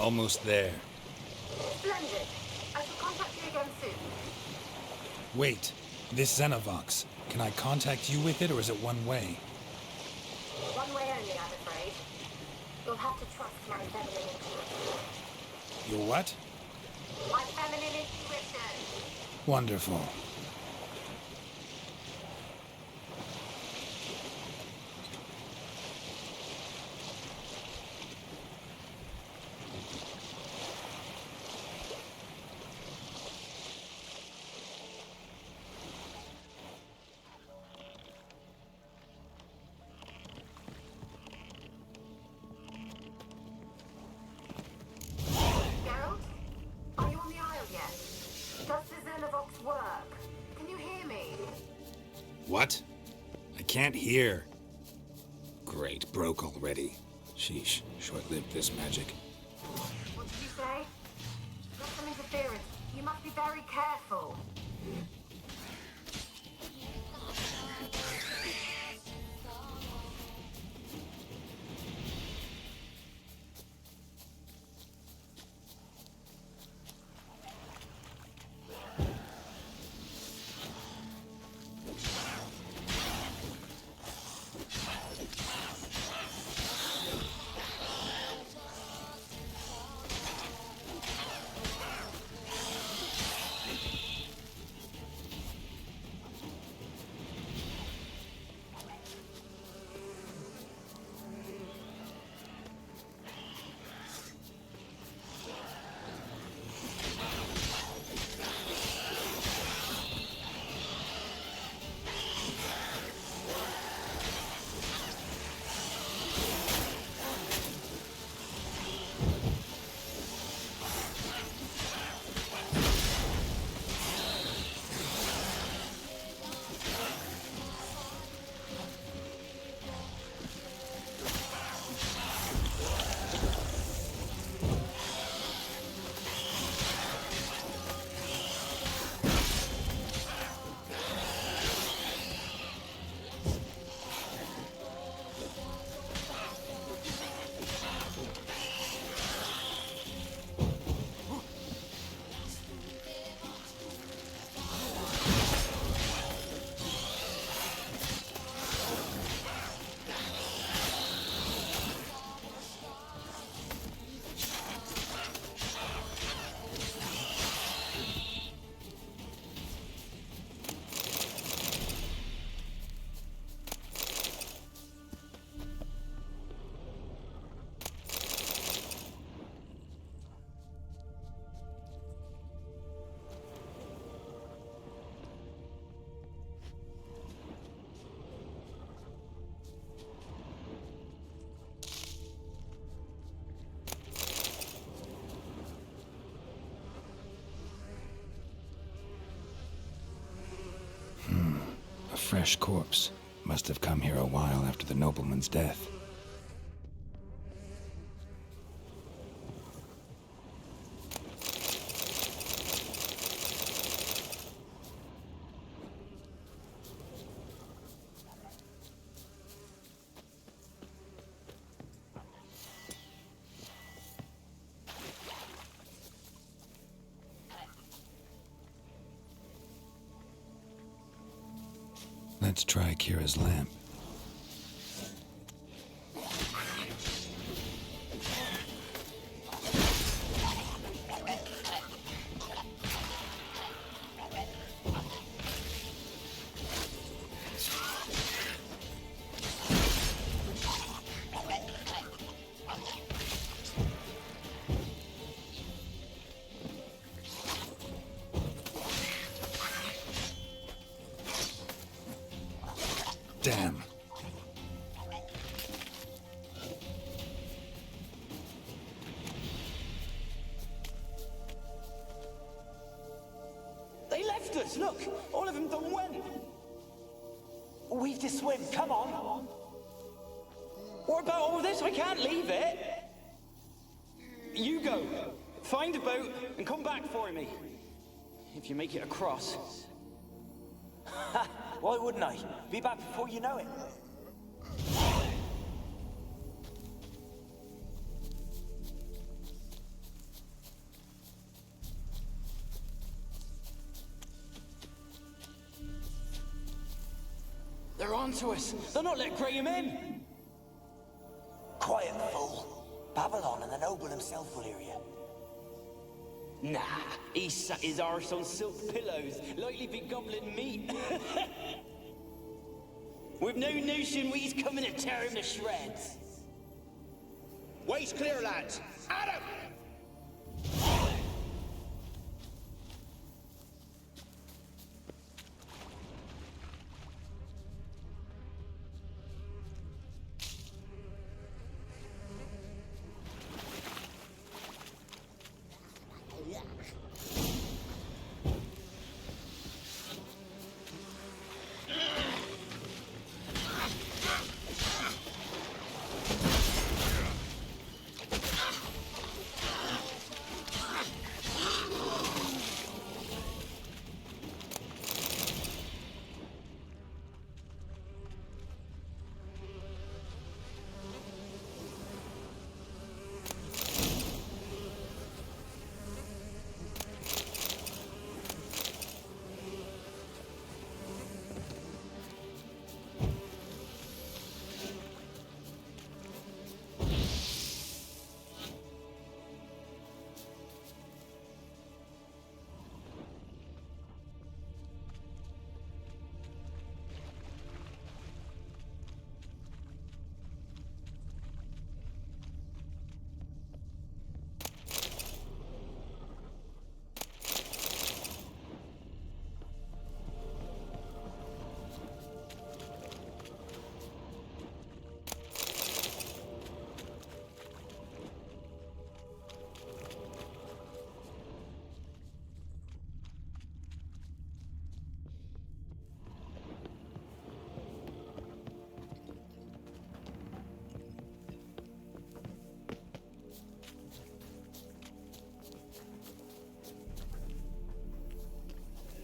Almost there. Splendid. I shall contact you again soon. Wait, this Xenovox. Can I contact you with it, or is it one way? One way only, I'm afraid. You'll have to trust my feminine intuition. Your what? My feminine intuition. Wonderful. Geralt? Are you on the Isle yet? Does the Xenovox work? Can you hear me? What? I can't hear. Great, broke already. Sheesh, short-lived this magic. What did you say? There's some interference. You must be very careful. A fresh corpse. Must have come here a while after the nobleman's death. Let's try Kira's lamp. Damn. They left us, look! All of them done went! We've to swim, come on! What about all this? I can't leave it! You go, find a boat and come back for me. If you make it across. Why wouldn't I? Be back before you know it. They're onto us. They'll not let Graham in. Quiet, fool. Babylon and the noble himself will hear you. Nah, he sat his arse on silk pillows, likely be gobbling meat. We've no notion we's coming to tear him to shreds. Way's clear, lads. Adam!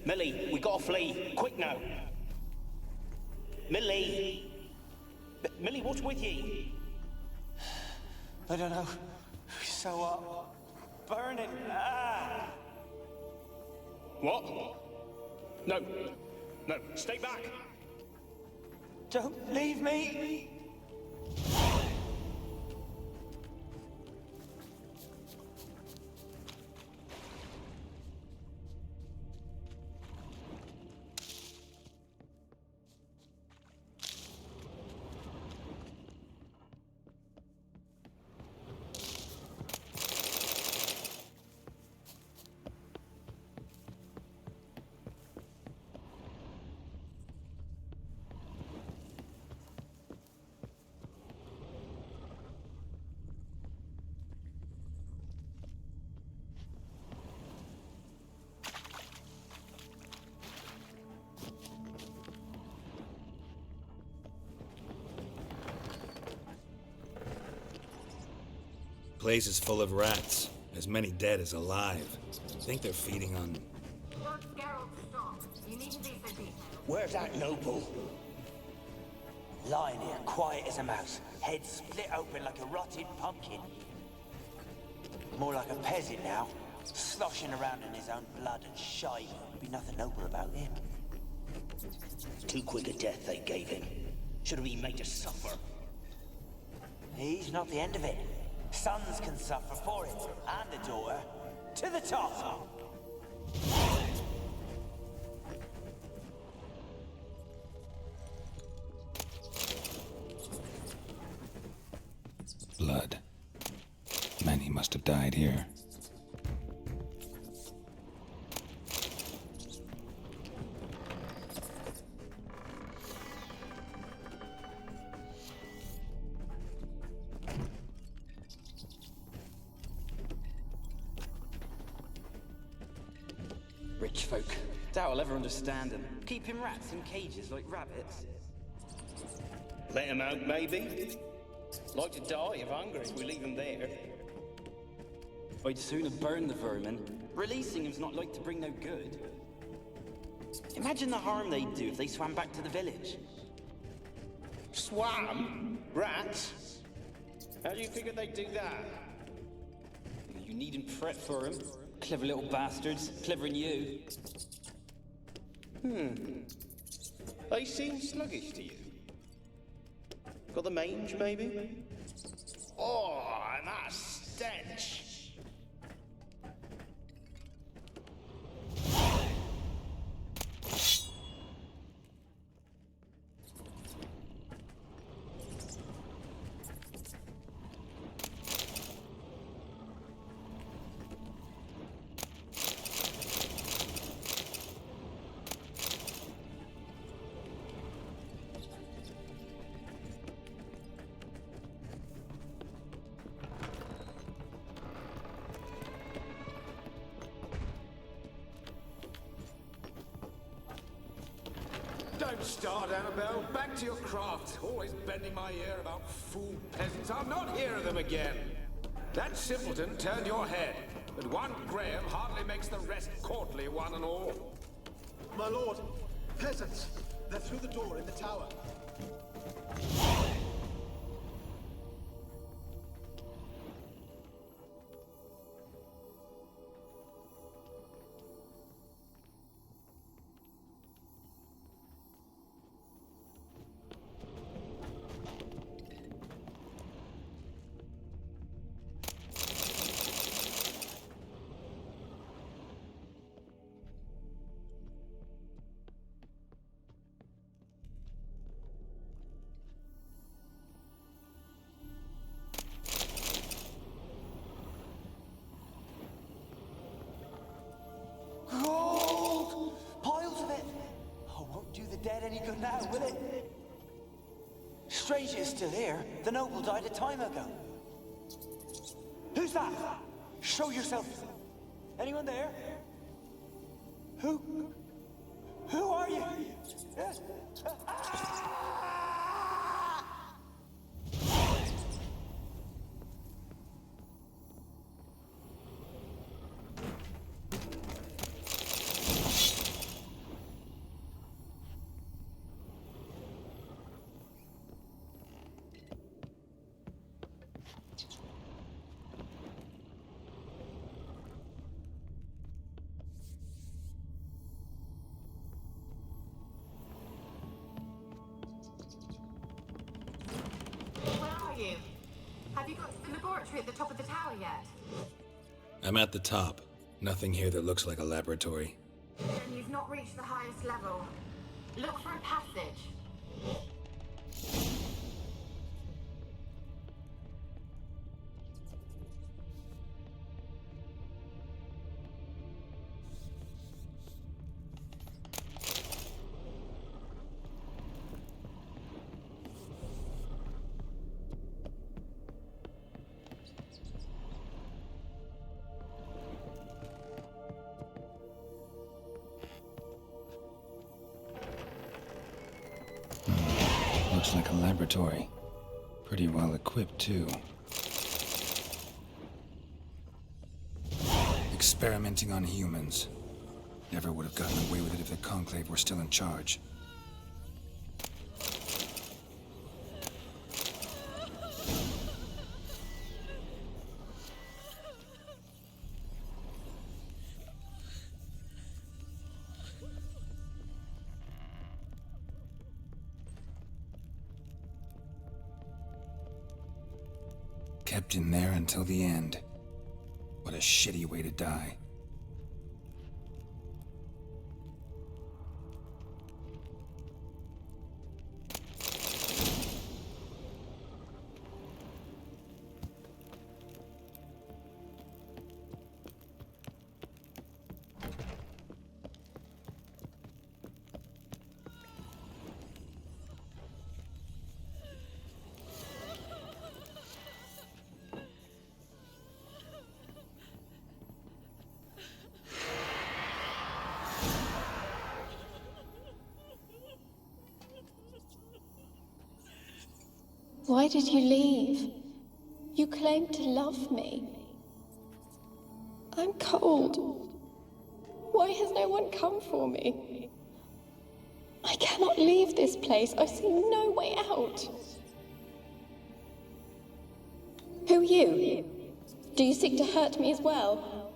Millie, we gotta flee. Quick now. Millie! Millie, what's with ye? I don't know. So, burning. Ah! What? No. No, stay back. Don't leave me! Place is full of rats. As many dead as alive. Think they're feeding on... Lord Geralt, stop. You need to be for detail. Where's that noble? Lying here, quiet as a mouse. Head split open like a rotted pumpkin. More like a peasant now. Sloshing around in his own blood and shite. Be nothing noble about him. Too quick a death they gave him. Should have been made to suffer. He's not the end of it. Sons can suffer for it, and a daughter. To the top! Blood. Many must have died here. Rich folk. Doubt I'll ever understand them. Keeping rats in cages like rabbits. Let him out, maybe? Like to die of hunger if we leave him there. I'd sooner burn the vermin. Releasing him's not like to bring no good. Imagine the harm they'd do if they swam back to the village. Swam? Rats? How do you figure they'd do that? You needn't fret for him. Clever little bastards. Clever than you. They seem sluggish to you. Got the mange, maybe? Oh, and that stench! Don't start, Annabelle. Back to your craft. Always bending my ear about fool peasants. I'll not hear of them again. That simpleton turned your head, but one Graham hardly makes the rest courtly, one and all. My lord, peasants! They're through the door in the tower. Gold! Piles of it! Oh, won't do the dead any good now, will it? Strange it's still here. The noble died a time ago. Who's that? Show yourself. Anyone there? Who are you? Where are you? Have you got to the laboratory at the top of the tower yet? I'm at the top. Nothing here that looks like a laboratory. Then you've not reached the highest level. Look for a passage. Looks like a laboratory. Pretty well equipped, too. Experimenting on humans. Never would have gotten away with it if the Conclave were still in charge. Kept in there until the end. What a shitty way to die. Why did you leave? You claimed to love me. I'm cold. Why has no one come for me? I cannot leave this place. I see no way out. Who are you? Do you seek to hurt me as well?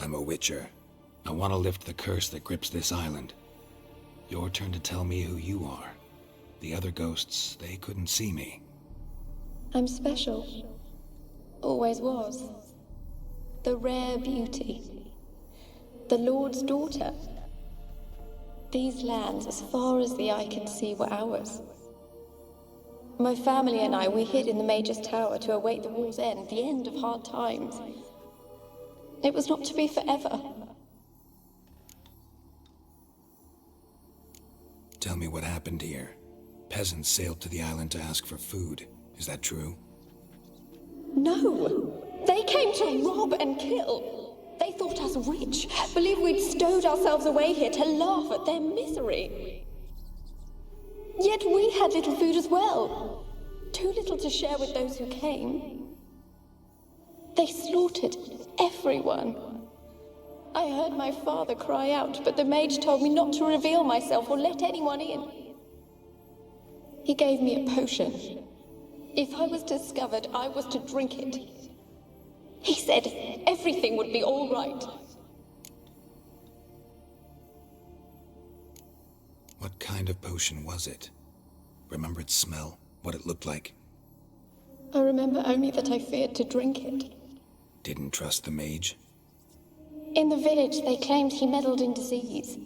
I'm a witcher. I want to lift the curse that grips this island. Your turn to tell me who you are. The other ghosts, they couldn't see me. I'm special. Always was. The rare beauty. The Lord's daughter. These lands, as far as the eye can see, were ours. My family and I, we hid in the Major's Tower to await the war's end, the end of hard times. It was not to be forever. Tell me what happened here. Peasants sailed to the island to ask for food. Is that true? No! They came to rob and kill. They thought us rich, believed we'd stowed ourselves away here to laugh at their misery. Yet we had little food as well. Too little to share with those who came. They slaughtered everyone. I heard my father cry out, but the mage told me not to reveal myself or let anyone in. He gave me a potion. If I was discovered, I was to drink it. He said everything would be all right. What kind of potion was it? Remember its smell? What it looked like? I remember only that I feared to drink it. Didn't trust the mage? In the village, they claimed he meddled in disease.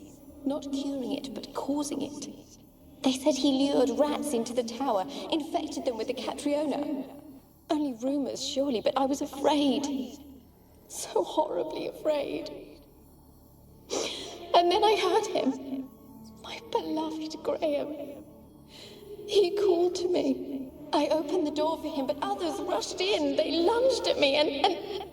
Not curing it, but causing it. They said he lured rats into the tower, infected them with the Catriona. Only rumors, surely, but I was afraid. So horribly afraid. And then I heard him. My beloved Graham. He called to me. I opened the door for him, but others rushed in. They lunged at me and...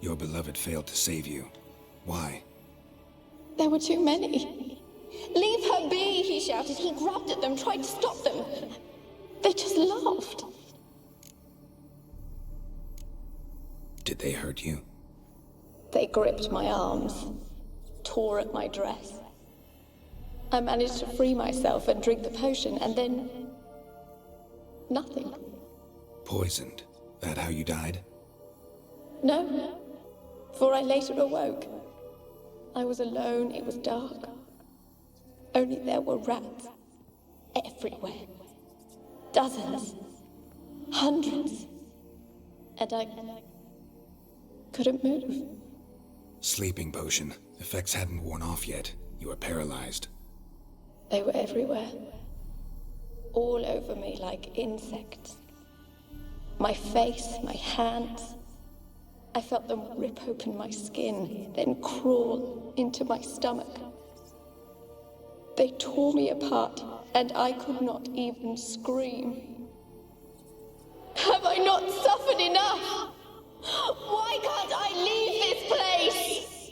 Your beloved failed to save you. Why? There were too many. Leave her be, he shouted. He grabbed at them, tried to stop them. They just laughed. Did they hurt you? They gripped my arms, tore at my dress. I managed to free myself and drink the potion, and then... nothing. Poisoned? That how you died? No, for I later awoke. I was alone, it was dark. Only there were rats. Everywhere. Dozens. Hundreds. And I couldn't move. Sleeping potion. Effects hadn't worn off yet. You were paralyzed. They were everywhere. All over me like insects. My face, my hands. I felt them rip open my skin, then crawl into my stomach. They tore me apart, and I could not even scream. Have I not suffered enough? Why can't I leave this place?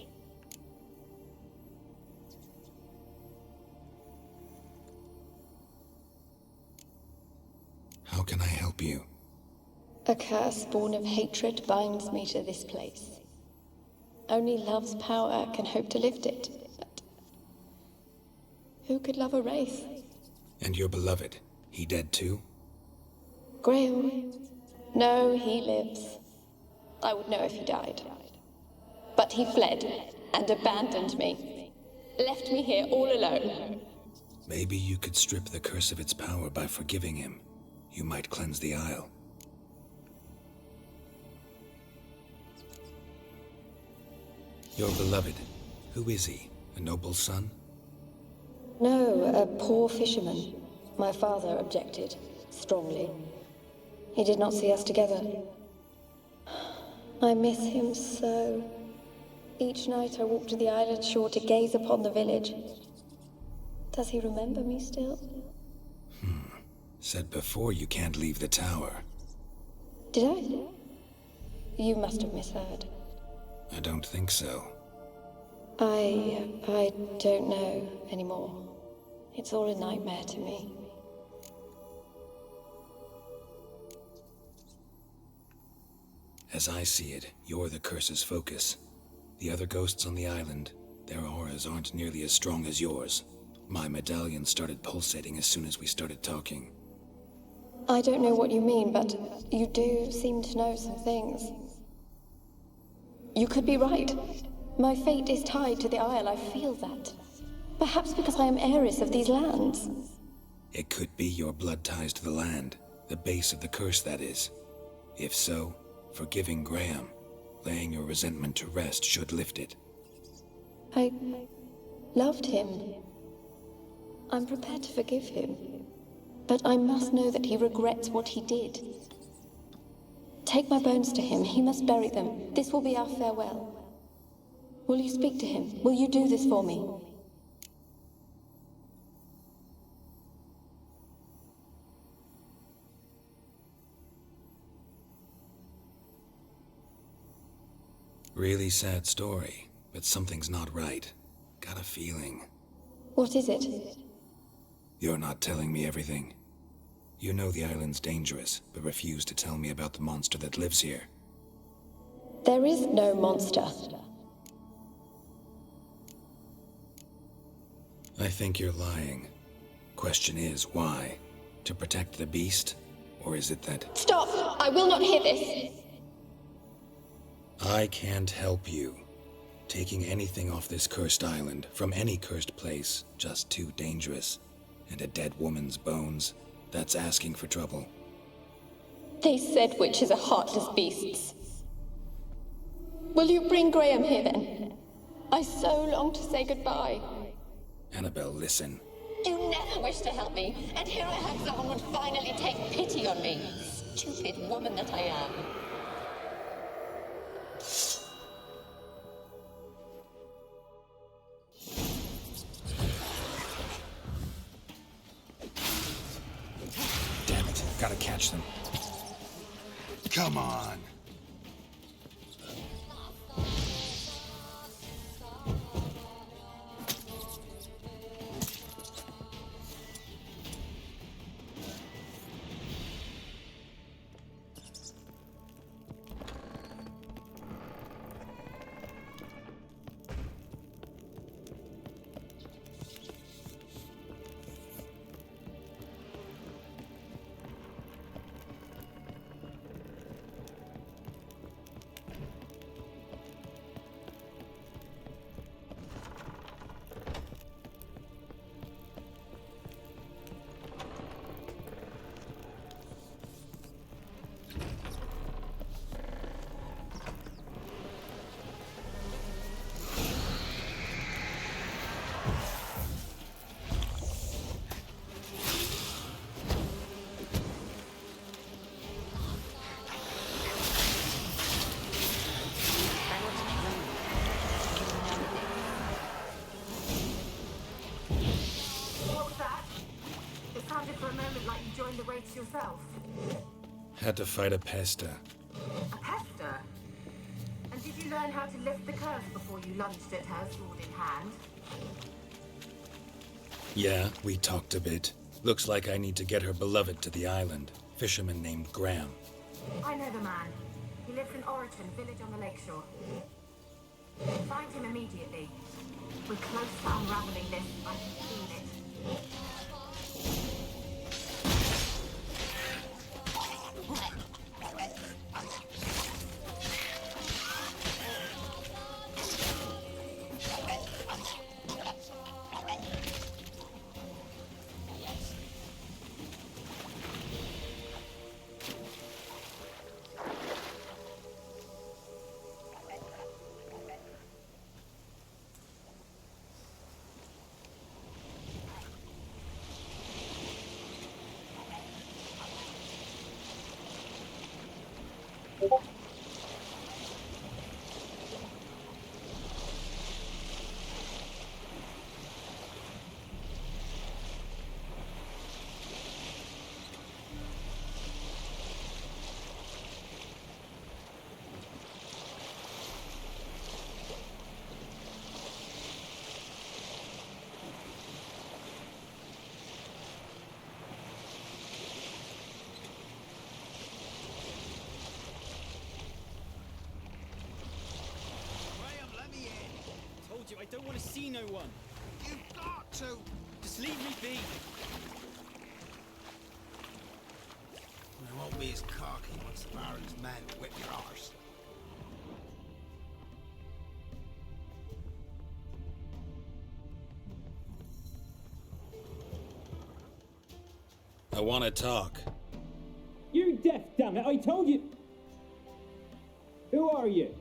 How can I help you? A curse born of hatred binds me to this place. Only love's power can hope to lift it, but who could love a wraith? And your beloved, he dead too? Graham? No, he lives. I would know if he died. But he fled and abandoned me. Left me here all alone. Maybe you could strip the curse of its power by forgiving him. You might cleanse the Isle. Your beloved, who is he? A noble son? No, a poor fisherman. My father objected, strongly. He did not see us together. I miss him so. Each night I walk to the island shore to gaze upon the village. Does he remember me still? Said before you can't leave the tower. Did I? You must have misheard. I don't think so. I don't know anymore. It's all a nightmare to me. As I see it, you're the curse's focus. The other ghosts on the island, their auras aren't nearly as strong as yours. My medallion started pulsating as soon as we started talking. I don't know what you mean, but you do seem to know some things. You could be right. My fate is tied to the Isle, I feel that. Perhaps because I am heiress of these lands. It could be your blood ties to the land, the base of the curse, that is. If so, forgiving Graham, laying your resentment to rest should lift it. I loved him. I'm prepared to forgive him. But I must know that he regrets what he did. Take my bones to him. He must bury them. This will be our farewell. Will you speak to him? Will you do this for me? Really sad story, but something's not right. Got a feeling. What is it? You're not telling me everything. You know the island's dangerous, but refuse to tell me about the monster that lives here. There is no monster. I think you're lying. Question is, why? To protect the beast? Or is it that... Stop! I will not hear this! I can't help you. Taking anything off this cursed island, from any cursed place, just too dangerous. And a dead woman's bones, that's asking for trouble. They said witches are heartless beasts. Will you bring Graham here then? I so long to say goodbye. Annabelle, listen. You never wished to help me, and here I have someone would finally take pity on me. Stupid woman that I am. Damn it, gotta catch them. Come on! The race yourself? Had to fight a pester. A pester? And did you learn how to lift the curse before you lunged at her, sword in hand? Yeah, we talked a bit. Looks like I need to get her beloved to the island. Fisherman named Graham. I know the man. He lives in Oriton, village on the lakeshore. Find him immediately. We're close to unraveling this. I can feel it. I don't want to see no one. You've got to. Just leave me be. won't be as cocky once the Baron's men whip your arse. I want to talk. You're deaf, damn it! I told you. Who are you?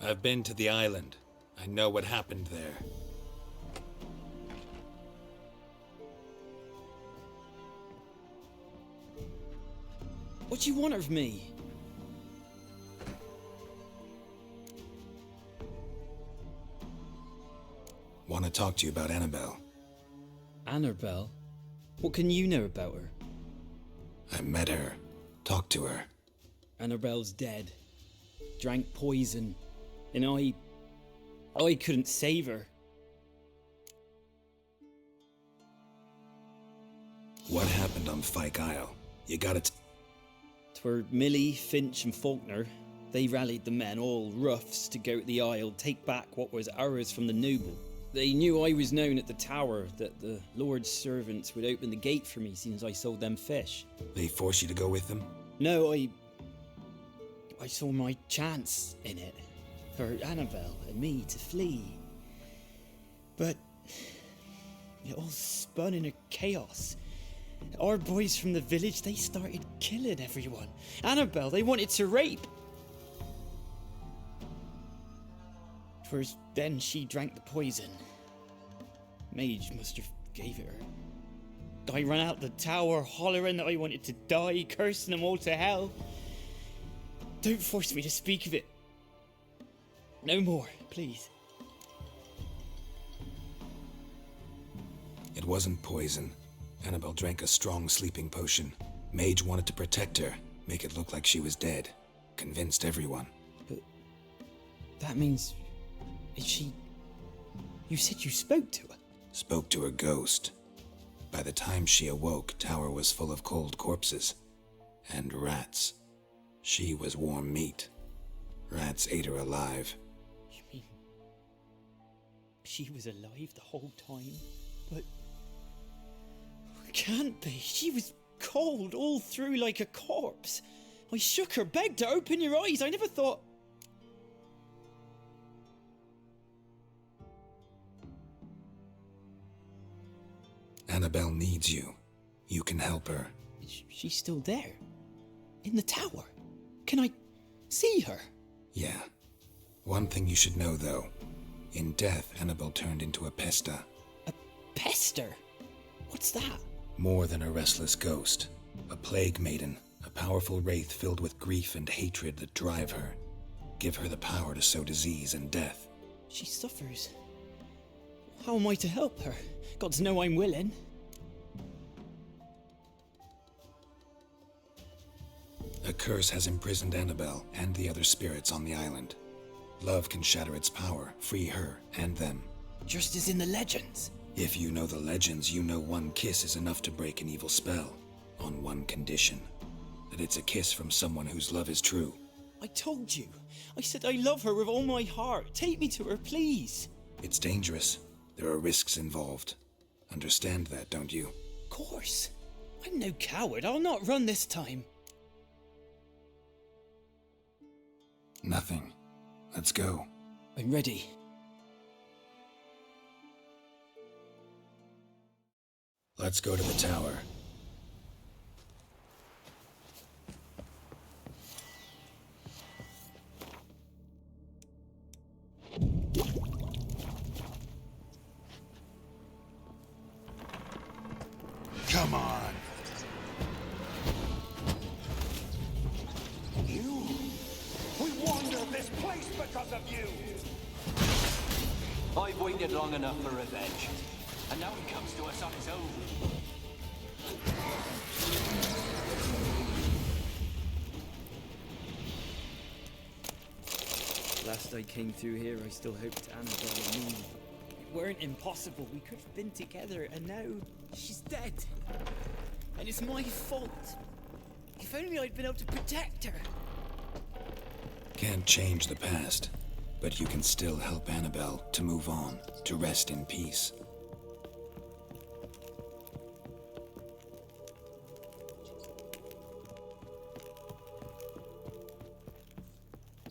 I've been to the island. I know what happened there. What do you want of me? Want to talk to you about Annabelle. Annabelle? What can you know about her? I met her. Talked to her. Annabelle's dead. Drank poison. And I couldn't save her. What happened on Fyke Isle? You got it. 'Twere Millie, Finch and Faulkner. They rallied the men, all roughs, to go to the Isle, take back what was ours from the noble. They knew I was known at the tower, that the Lord's servants would open the gate for me since I sold them fish. They force you to go with them? No, I saw my chance in it, for Annabelle and me to flee. But it all spun in a chaos. Our boys from the village, they started killing everyone. Annabelle, they wanted to rape. 'Twas then she drank the poison. Mage must have gave it her. I ran out the tower hollering that I wanted to die, cursing them all to hell. Don't force me to speak of it. No more, please. It wasn't poison. Annabelle drank a strong sleeping potion. Mage wanted to protect her, make it look like she was dead. Convinced everyone. But that means... is she... You said you spoke to her? Spoke to her ghost. By the time she awoke, tower was full of cold corpses. And rats. She was warm meat. Rats ate her alive. You mean... she was alive the whole time? But... can't be. She was cold all through like a corpse. I shook her, begged her, open your eyes. I never thought... Annabelle needs you. You can help her. She's still there. In the tower. Can I see her? Yeah. One thing you should know, though. In death, Annabelle turned into a pesta. A pester? What's that? More than a restless ghost. A plague maiden. A powerful wraith filled with grief and hatred that drive her. Give her the power to sow disease and death. She suffers. How am I to help her? Gods know I'm willing. A curse has imprisoned Annabelle and the other spirits on the island. Love can shatter its power, free her and them. Just as in the legends. If you know the legends, you know one kiss is enough to break an evil spell. On one condition. That it's a kiss from someone whose love is true. I told you. I said I love her with all my heart. Take me to her, please. It's dangerous. There are risks involved. Understand that, don't you? Of course. I'm no coward. I'll not run this time. Nothing. Let's go. I'm ready. Let's go to the tower. Come on. You? We wander this place because of you! I've waited long enough for revenge. And now he comes to us on his own. Last I came through here, I still hoped Annabelle and me. It weren't impossible. We could have been together, and now she's dead. And it's my fault. If only I'd been able to protect her. Can't change the past, but you can still help Annabelle to move on, to rest in peace.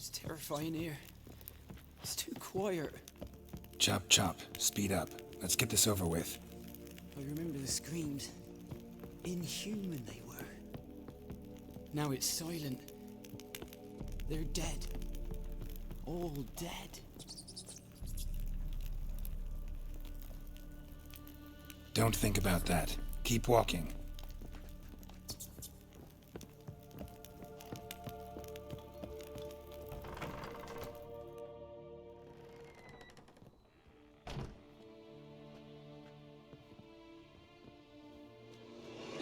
It's terrifying here. It's too quiet. Chop, chop. Speed up. Let's get this over with. I remember the screams. Inhuman they were. Now it's silent. They're dead. All dead. Don't think about that. Keep walking.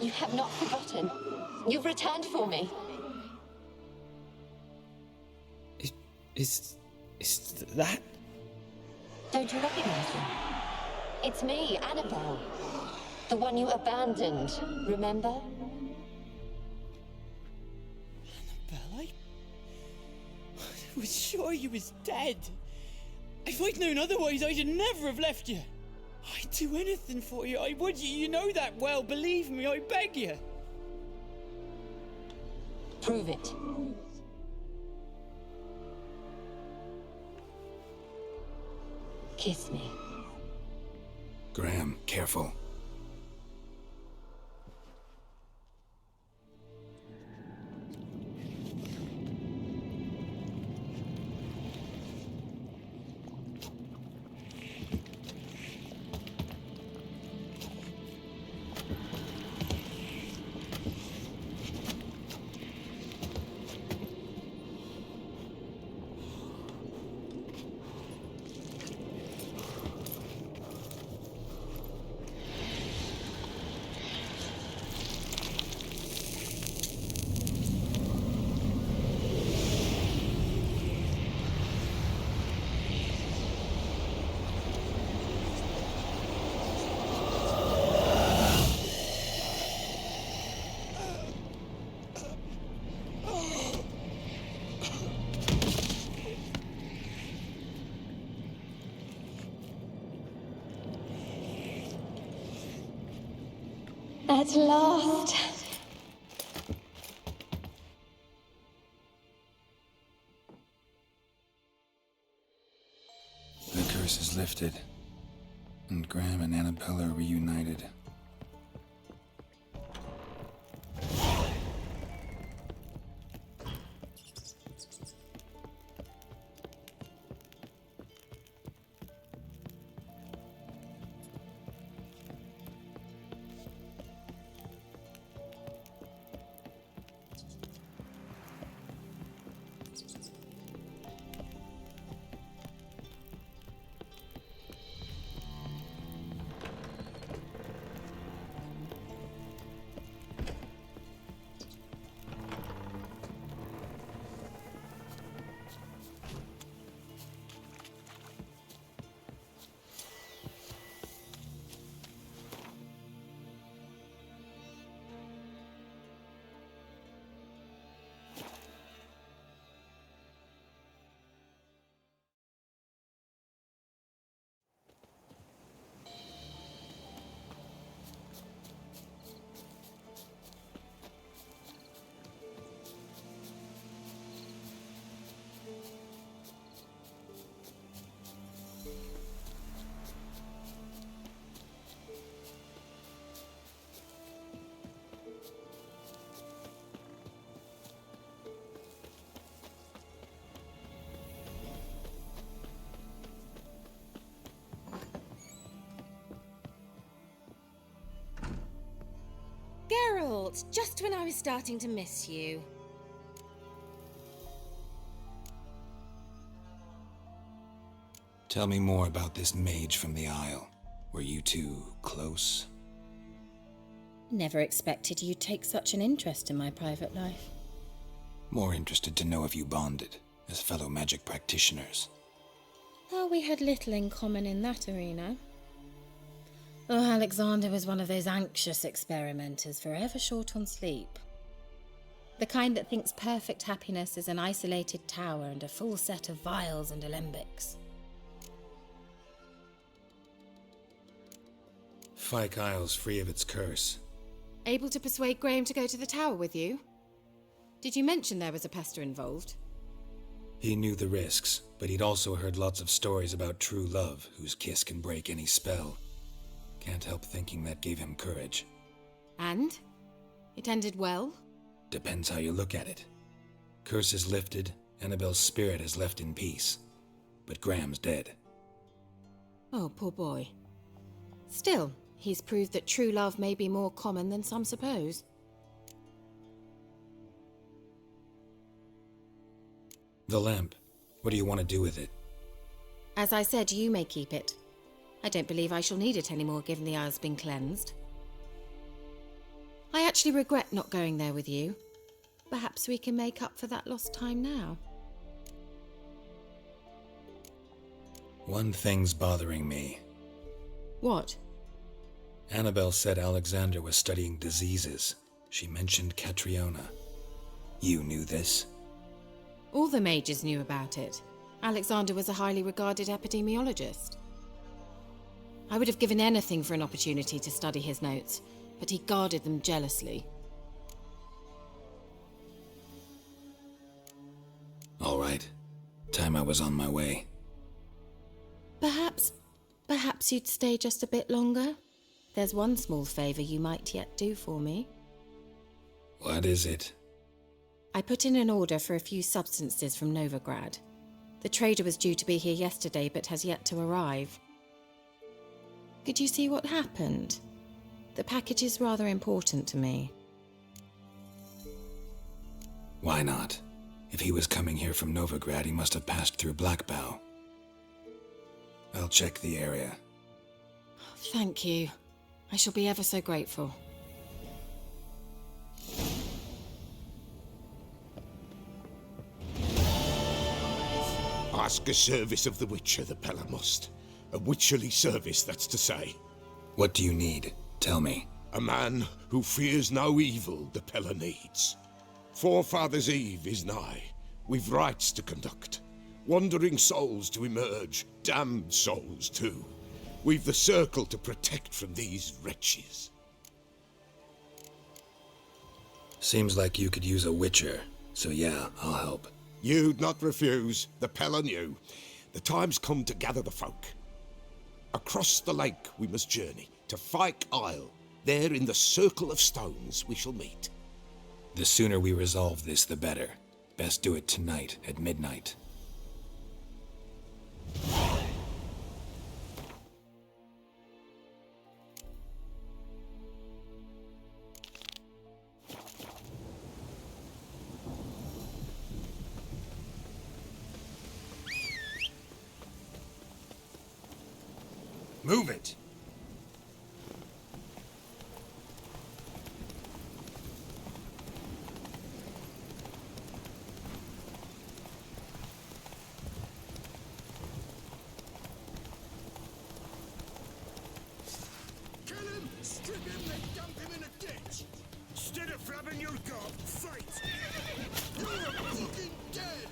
You have not forgotten. You've returned for me. Is that? Don't you recognize me? It's me, Annabelle. The one you abandoned, remember? Annabelle, I was sure you was dead. If I'd known otherwise, I'd never have left you. I'd do anything for you. I would. You know that well. Believe me, I beg you. Prove it. Kiss me. Graham, careful. At last. The curse is lifted, and Graham and Annabelle are reunited. Geralt, just when I was starting to miss you. Tell me more about this mage from the Isle. Were you two close? Never expected you'd take such an interest in my private life. More interested to know if you bonded, as fellow magic practitioners. Oh, we had little in common in that arena. Oh, Alexander was one of those anxious experimenters, forever short on sleep. The kind that thinks perfect happiness is an isolated tower and a full set of vials and alembics. Fyke Isle's free of its curse. Able to persuade Graham to go to the tower with you? Did you mention there was a pester involved? He knew the risks, but he'd also heard lots of stories about true love whose kiss can break any spell. Can't help thinking that gave him courage. And? It ended well? Depends how you look at it. Curse is lifted, Annabelle's spirit is left in peace. But Graham's dead. Oh, poor boy. Still, he's proved that true love may be more common than some suppose. The lamp. What do you want to do with it? As I said, you may keep it. I don't believe I shall need it anymore, given the Isle's been cleansed. I actually regret not going there with you. Perhaps we can make up for that lost time now. One thing's bothering me. What? Annabelle said Alexander was studying diseases. She mentioned Catriona. You knew this? All the mages knew about it. Alexander was a highly regarded epidemiologist. I would have given anything for an opportunity to study his notes, but he guarded them jealously. All right. Time I was on my way. Perhaps you'd stay just a bit longer? There's one small favor you might yet do for me. What is it? I put in an order for a few substances from Novigrad. The trader was due to be here yesterday, but has yet to arrive. Could you see what happened? The package is rather important to me. Why not? If he was coming here from Novigrad, he must have passed through Blackbow. I'll check the area. Thank you. I shall be ever so grateful. Ask a service of the Witcher, the Pella must. A witcherly service, that's to say. What do you need? Tell me. A man who fears no evil the Pella needs. Forefathers' Eve is nigh. We've rites to conduct. Wandering souls to emerge, damned souls too. We've the circle to protect from these wretches. Seems like you could use a witcher, so yeah, I'll help. You'd not refuse, the Pella knew. The time's come to gather the folk. Across the lake we must journey, to Fyke Isle. There in the circle of stones we shall meet. The sooner we resolve this, the better. Best do it tonight at midnight. Move it! Kill him! Strip him, then dump him in a ditch! Instead of flabbing your gob, fight! You're fucking dead!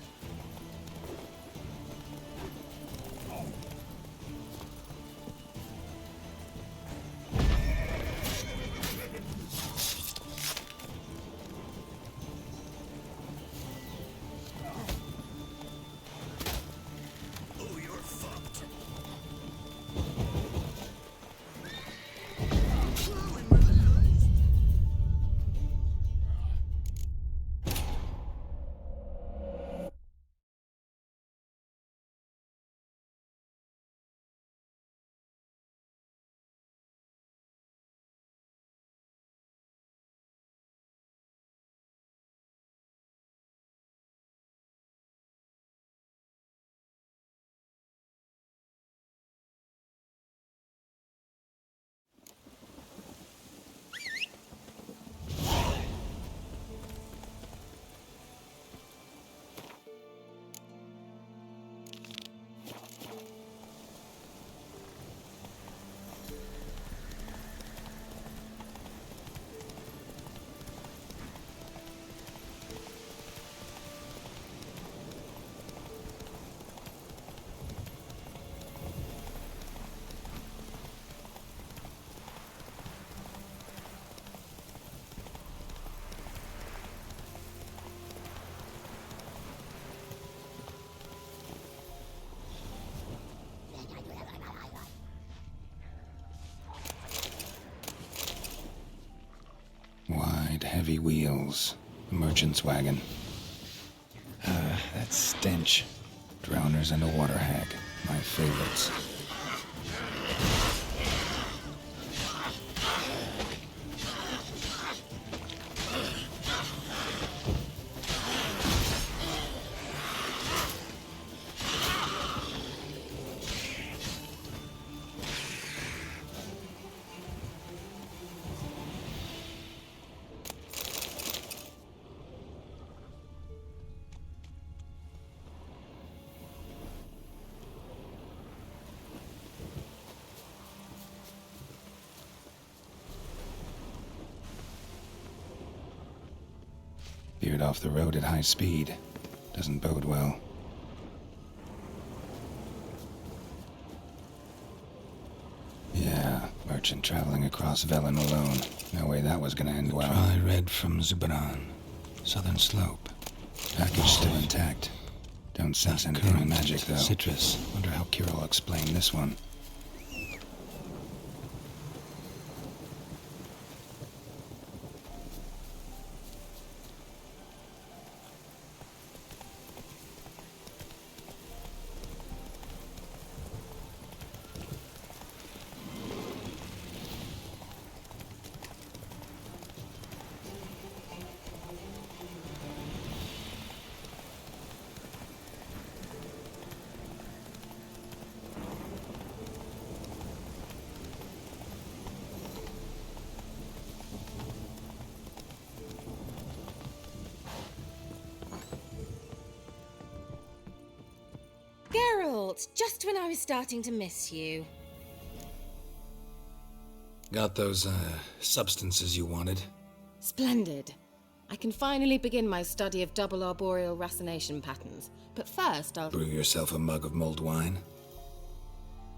heavy wheels. A merchant's wagon. That stench. Drowners and a water hag. My favorites. Veered off the road at high speed. Doesn't bode well. Yeah, merchant traveling across Velen alone. No way that was gonna end well. Dry red from Zubran. Southern slope. Package still intact. Don't sense anything magic, though. Citrus. Wonder how Kira will explain this one. Geralt, just when I was starting to miss you. Got those, substances you wanted? Splendid. I can finally begin my study of double arboreal racination patterns. But first, I'll Brew yourself a mug of mulled wine?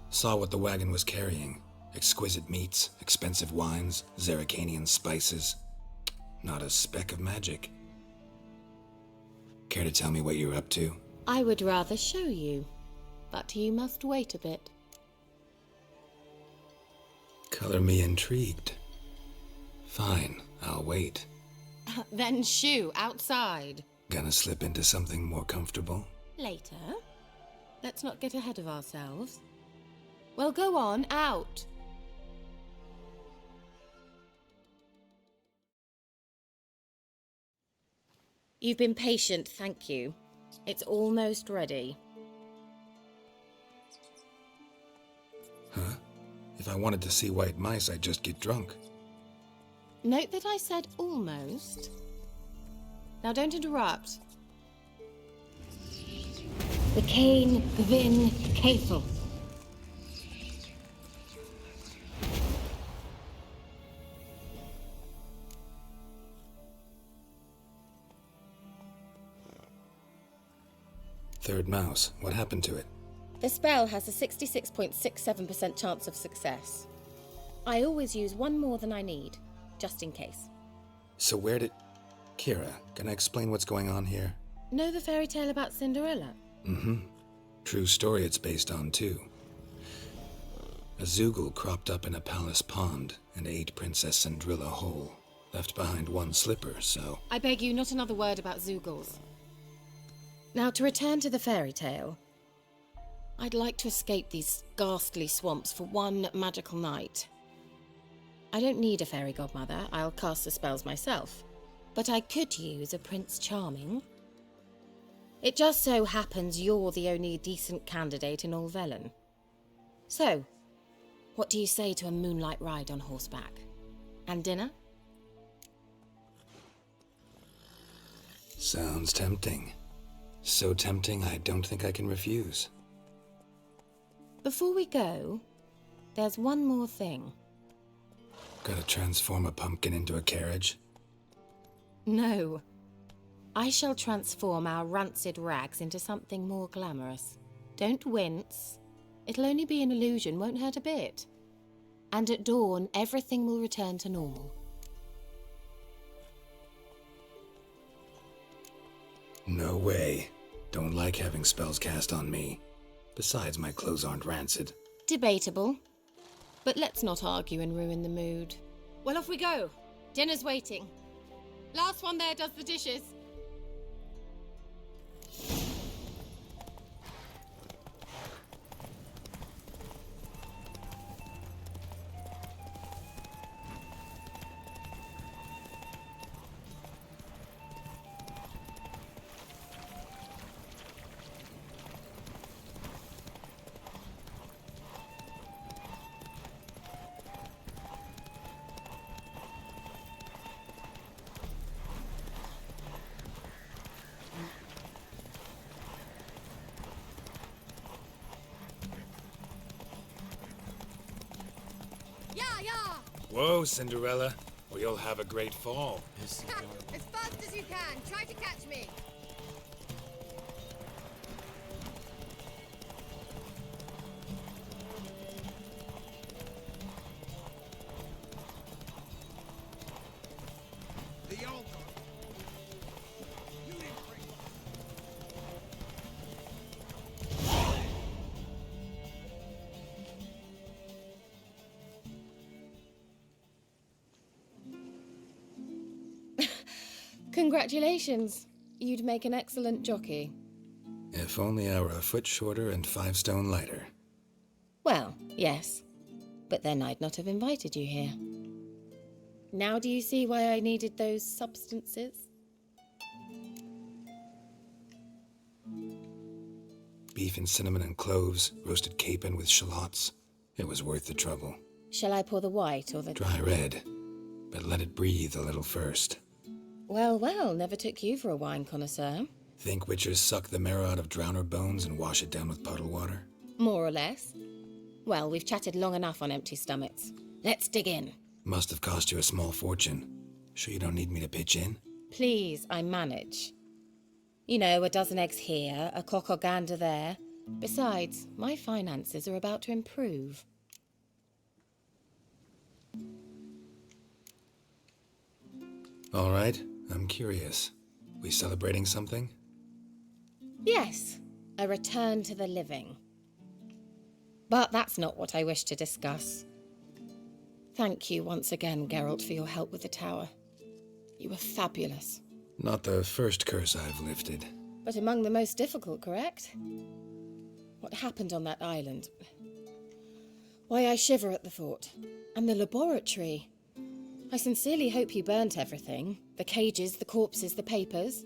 Saw what the wagon was carrying. Exquisite meats, expensive wines, Zerrikanian spices. Not a speck of magic. Care to tell me what you're up to? I would rather show you, but you must wait a bit. Color me intrigued. Fine, I'll wait. Then shoo, outside. Gonna slip into something more comfortable? Later. Let's not get ahead of ourselves. Well, go on, out. You've been patient, thank you. It's almost ready. Huh? If I wanted to see white mice, I'd just get drunk. Note that I said almost. Now don't interrupt. The Cain Vin Cathel. Third mouse. What happened to it? The spell has a 66.67% chance of success. I always use one more than I need, just in case. So where did... Kira, can I explain what's going on here? Know the fairy tale about Cinderella? Mm-hmm. True story it's based on, too. A Zoogle cropped up in a palace pond and ate Princess Cindrilla whole. Left behind one slipper, so... I beg you, not another word about Zoogles. Now, to return to the fairy tale, I'd like to escape these ghastly swamps for one magical night. I don't need a fairy godmother, I'll cast the spells myself. But I could use a Prince Charming. It just so happens you're the only decent candidate in all Velen. So, what do you say to a moonlight ride on horseback? And dinner? Sounds tempting. So tempting, I don't think I can refuse. Before we go, there's one more thing. Gotta transform a pumpkin into a carriage? No. I shall transform our rancid rags into something more glamorous. Don't wince. It'll only be an illusion, won't hurt a bit. And at dawn, everything will return to normal. No way. Don't like having spells cast on me. Besides, my clothes aren't rancid. Debatable. But let's not argue and ruin the mood. Well, off we go. Dinner's waiting. Last one there does the dishes. Whoa, Cinderella, or you'll have a great fall. As fast as you can. Try to catch me. The old Congratulations. You'd make an excellent jockey. If only I were a foot shorter and 5 stone lighter. Well, yes. But then I'd not have invited you here. Now do you see why I needed those substances? Beef and cinnamon and cloves, roasted capon with shallots. It was worth the trouble. Shall I pour the white or the... Dry red, but let it breathe a little first. Well, well, never took you for a wine connoisseur. Think witchers suck the marrow out of drowner bones and wash it down with puddle water? More or less. Well, we've chatted long enough on empty stomachs. Let's dig in. Must have cost you a small fortune. Sure you don't need me to pitch in? Please, I manage. You know, a dozen eggs here, a cock or gander there. Besides, my finances are about to improve. All right, I'm curious. We celebrating something? Yes, a return to the living. But that's not what I wish to discuss. Thank you once again, Geralt, for your help with the tower. You were fabulous. Not the first curse I've lifted. But among the most difficult, correct? What happened on that island? Why, I shiver at the thought. And the laboratory. I sincerely hope you burnt everything. The cages, the corpses, the papers.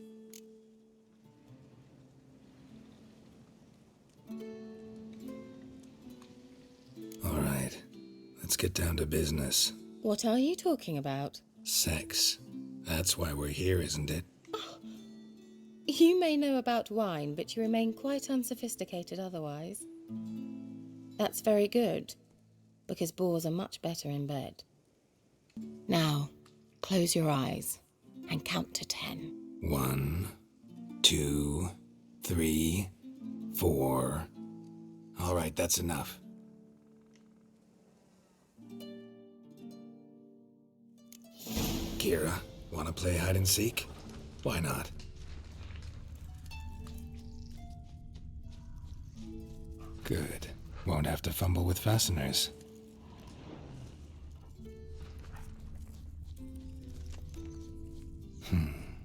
All right, let's get down to business. What are you talking about? Sex. That's why we're here, isn't it? Oh, you may know about wine, but you remain quite unsophisticated otherwise. That's very good, because boars are much better in bed. Now, close your eyes and count to 10. 1, 2, 3, 4. All right, that's enough. Kira, wanna play hide and seek? Why not? Good. Won't have to fumble with fasteners.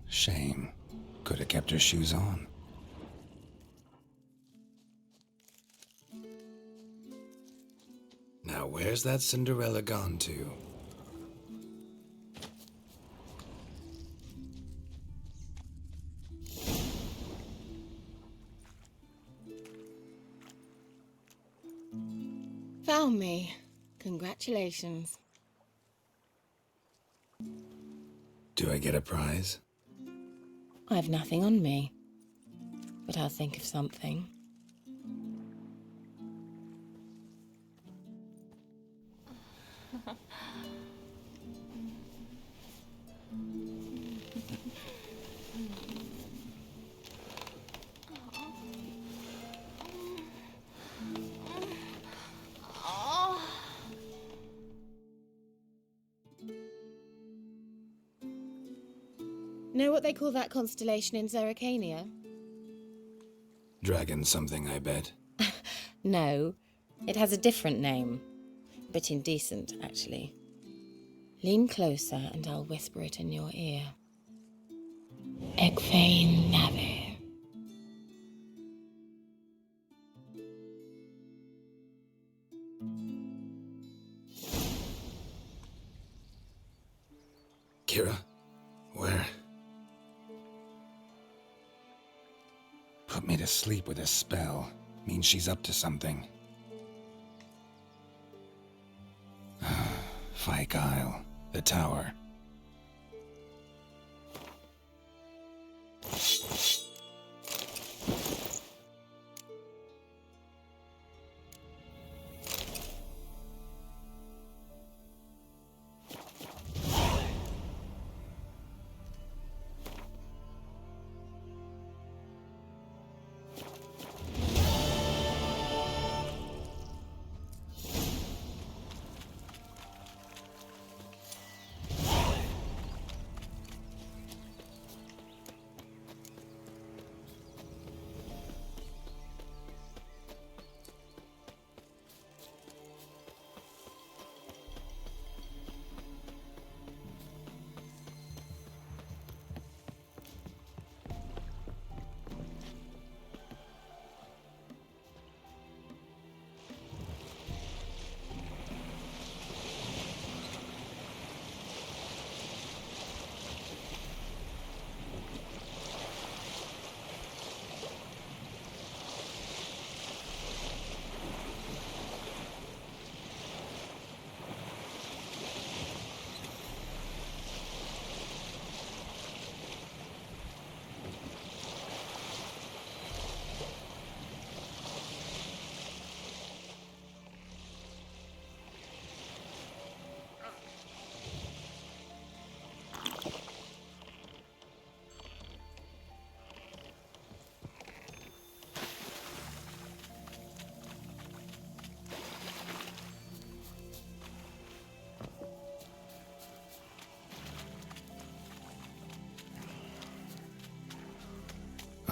Shame. Could have kept her shoes on. Now where's that Cinderella gone to? Found me. Congratulations. Do I get a prize? I've nothing on me, but I'll think of something. Know what they call that constellation in Zerrikania? Dragon something, I bet. No, it has a different name. A bit indecent, actually. Lean closer and I'll whisper it in your ear. Ag féin never. Kira? Where? Put me to sleep with a spell. Means she's up to something. Fyke Isle. The tower.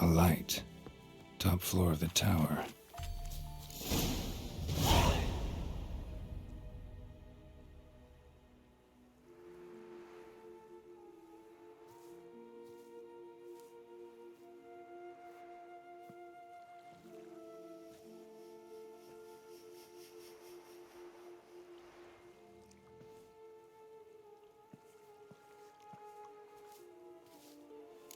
A light. Top floor of the tower.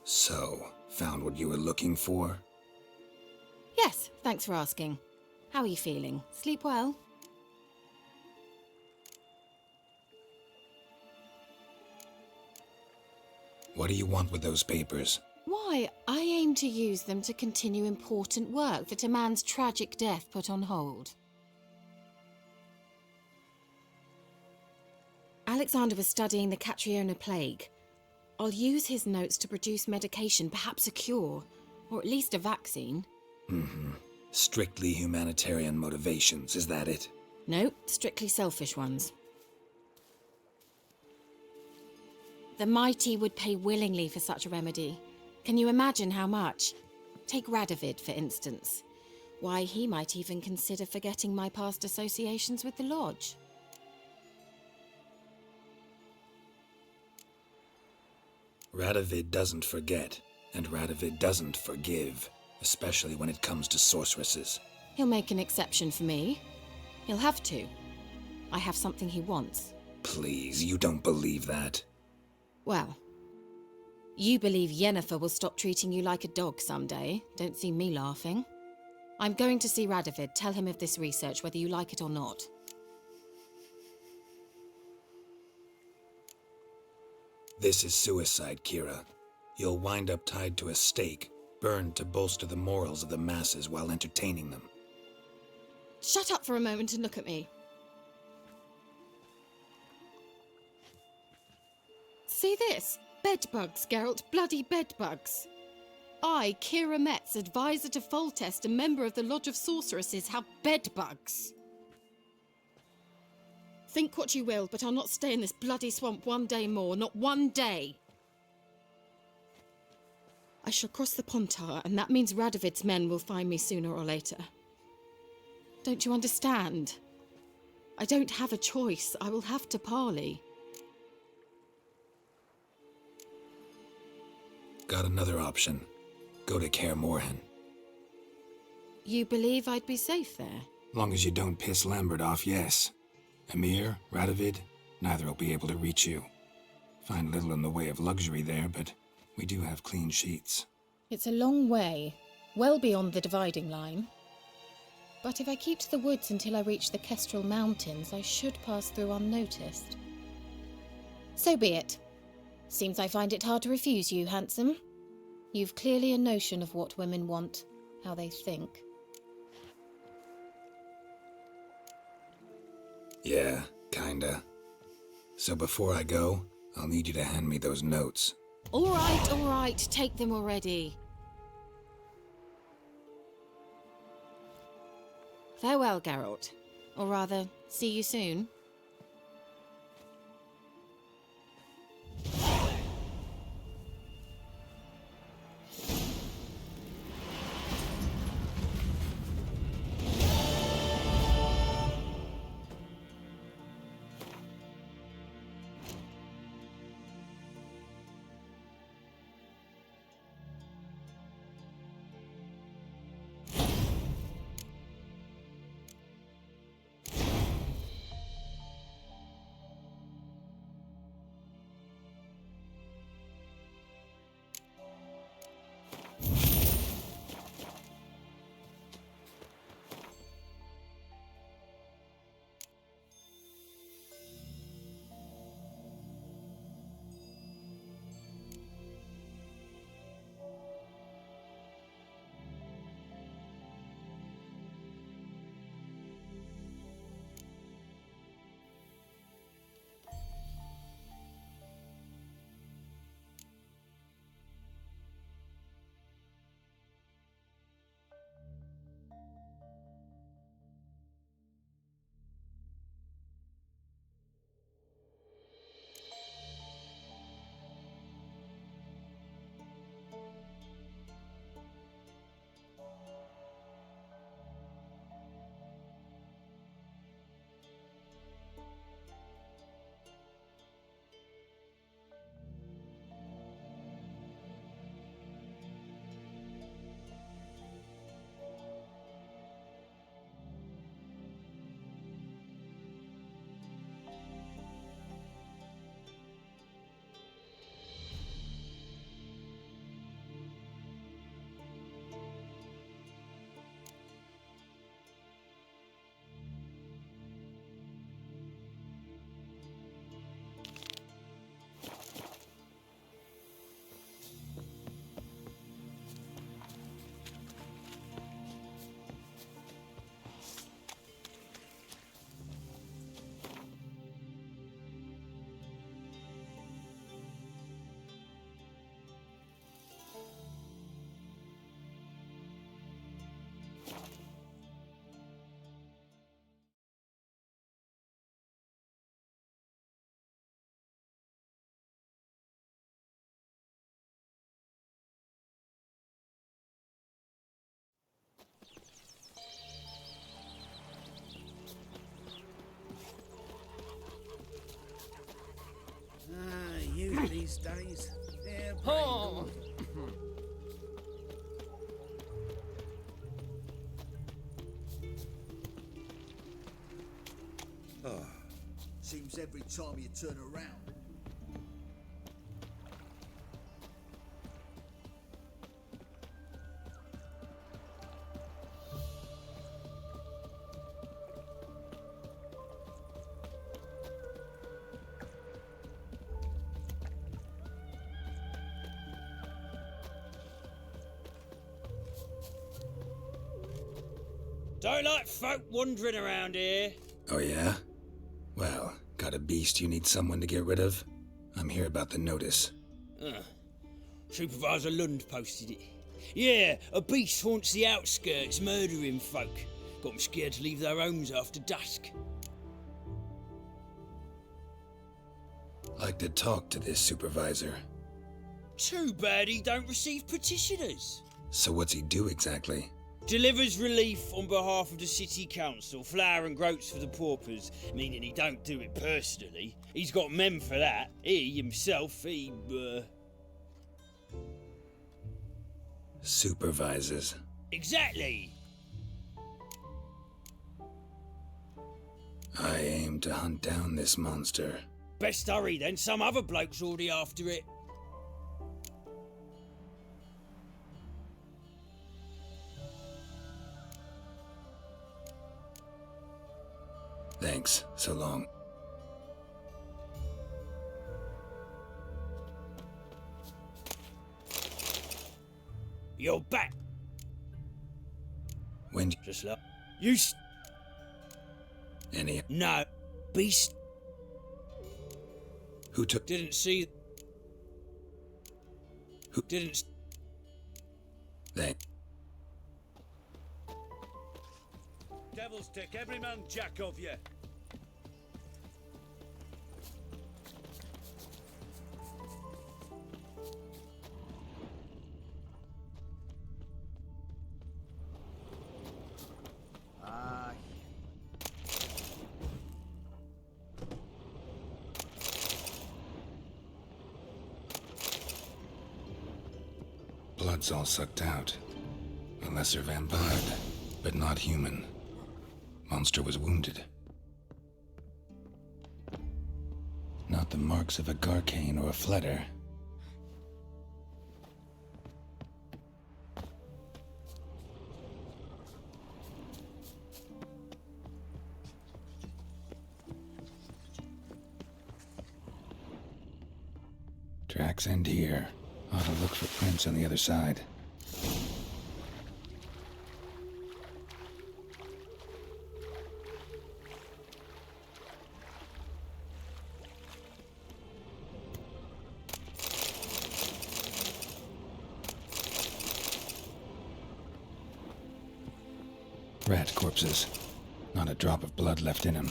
So, found what you were looking for? Yes, thanks for asking. How are you feeling? Sleep well? What do you want with those papers? Why, I aim to use them to continue important work that a man's tragic death put on hold. Alexander was studying the Catriona plague. I'll use his notes to produce medication, perhaps a cure, or at least a vaccine. Strictly humanitarian motivations, is that it? No, strictly selfish ones. The mighty would pay willingly for such a remedy. Can you imagine how much? Take Radovid, for instance. Why, he might even consider forgetting my past associations with the Lodge. Radovid doesn't forget, and Radovid doesn't forgive, especially when it comes to sorceresses. He'll make an exception for me. He'll have to. I have something he wants. Please, you don't believe that. Well, you believe Yennefer will stop treating you like a dog someday. Don't see me laughing. I'm going to see Radovid, tell him of this research, whether you like it or not. This is suicide, Kira. You'll wind up tied to a stake, burned to bolster the morals of the masses while entertaining them. Shut up for a moment and look at me. See this? Bedbugs, Geralt. Bloody bedbugs. I, Kira Metz, advisor to Foltest, a member of the Lodge of Sorceresses, have bedbugs. Think what you will, but I'll not stay in this bloody swamp one day more. Not one day. I shall cross the Pontar, and that means Radovid's men will find me sooner or later. Don't you understand? I don't have a choice. I will have to parley. Got another option. Go to Kaer Morhen. You believe I'd be safe there? Long as you don't piss Lambert off, yes. Emir, Radovid, neither will be able to reach you. Find little in the way of luxury there, but we do have clean sheets. It's a long way, well beyond the dividing line. But if I keep to the woods until I reach the Kestrel Mountains, I should pass through unnoticed. So be it. Seems I find it hard to refuse you, handsome. You've clearly a notion of what women want, how they think. Yeah, kinda. So before I go, I'll need you to hand me those notes. All right, take them already. Farewell, Geralt. Or rather, see you soon. Youth these days. They're Oh. Seems every time you turn around. Don't like folk wandering around here. Oh yeah? Well, got a beast you need someone to get rid of? I'm here about the notice. Supervisor Lund posted it. Yeah, a beast haunts the outskirts, murdering folk. Got them scared to leave their homes after dusk. Like to talk to this supervisor. Too bad he don't receive petitioners. So what's he do exactly? Delivers relief on behalf of the city council, flour and groats for the paupers, meaning he don't do it personally. He's got men for that. He himself, Supervises. Exactly. I aim to hunt down this monster. Best hurry then, some other bloke's already after it. Thanks, so long. You're back. When Just look. You any No. Beast. who took Didn't see. Who- Didn't. they Devils take every man jack of you. blood's all sucked out. A lesser vampire, but not human. Monster was wounded. Not the marks of a Garcane or a Fletter. Tracks end here. Ought to look for prints on the other side. Rat corpses. Not a drop of blood left in them.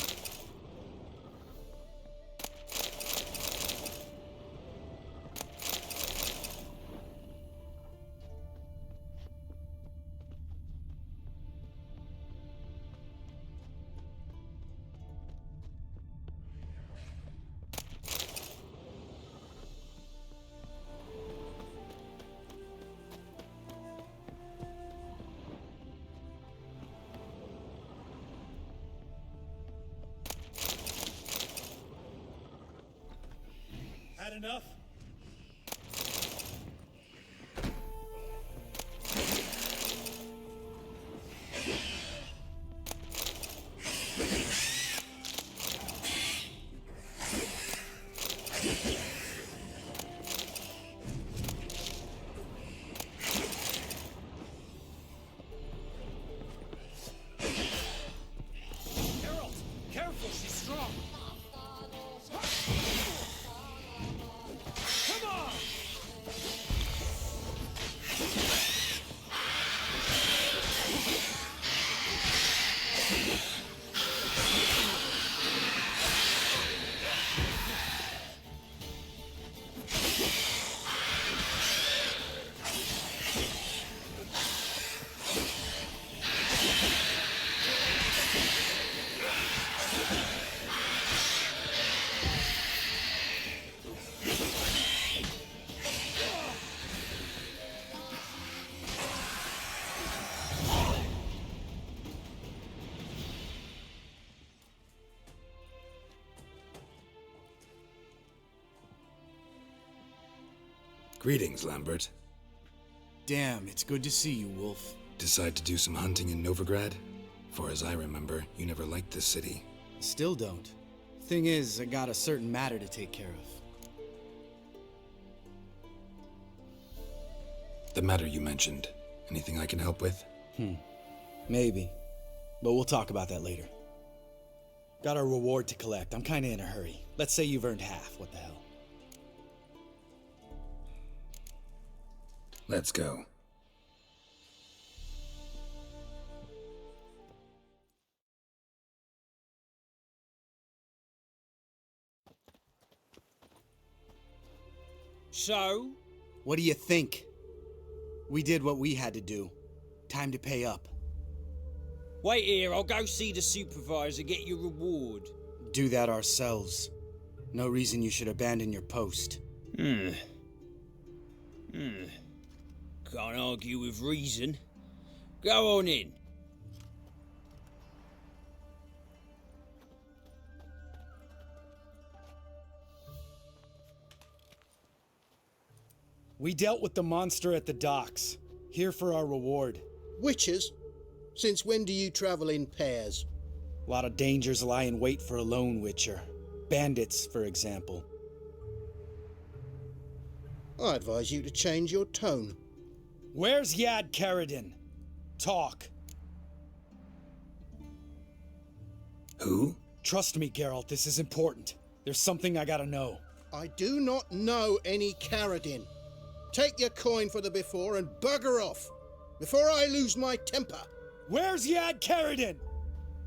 Had enough? Geralt, careful, she's strong. Come on! Greetings, Lambert. Damn, it's good to see you, Wolf. Decide to do some hunting in Novigrad? For as I remember, you never liked this city. Still don't. Thing is, I got a certain matter to take care of. The matter you mentioned. Anything I can help with? Maybe. But we'll talk about that later. Got a reward to collect. I'm kinda in a hurry. Let's say you've earned half. What the hell? Let's go. So? What do you think? We did what we had to do. Time to pay up. Wait here, I'll go see the supervisor, get your reward. Do that ourselves. No reason you should abandon your post. Can't argue with reason. Go on in. We dealt with the monster at the docks. Here for our reward. Witches? Since when do you travel in pairs? A lot of dangers lie in wait for a lone witcher. Bandits, for example. I advise you to change your tone. Where's Yad Karadin? Talk. Who? Trust me, Geralt, this is important. There's something I gotta know. I do not know any Karadin. Take your coin for the before and bugger off, before I lose my temper. Where's Yad Karadin?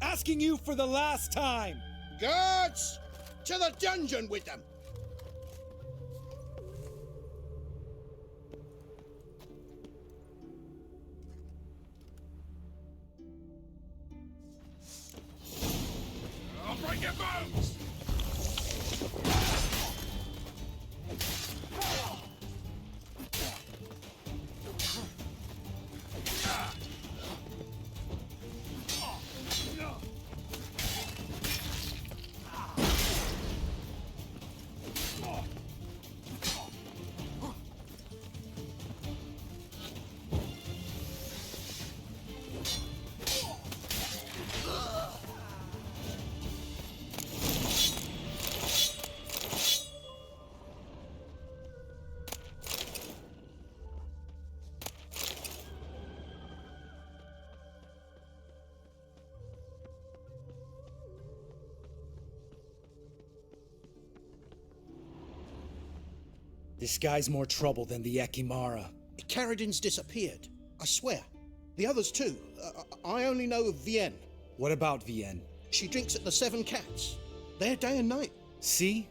Asking you for the last time. Guards! To the dungeon with them! I'll break your bones! This guy's more trouble than the Ekimara. Karadin's disappeared, I swear. The others too. I only know of Vienne. What about Vienne? She drinks at the Seven Cats. There day and night. See?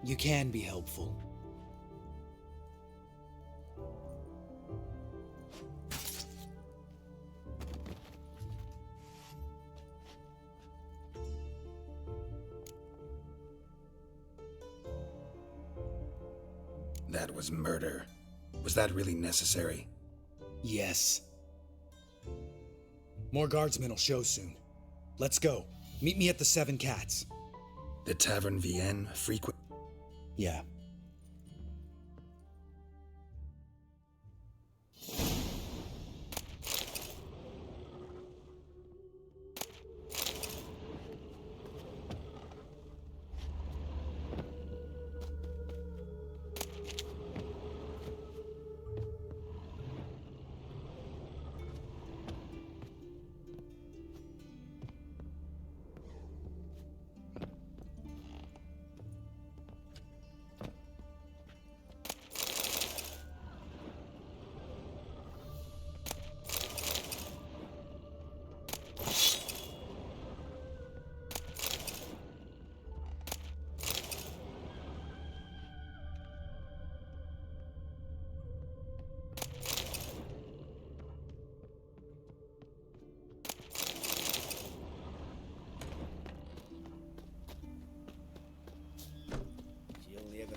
You can be helpful. That was murder. Was that really necessary? Yes. More guardsmen will show soon. Let's go. Meet me at the Seven Cats. The Tavern Vienne frequent? Yeah.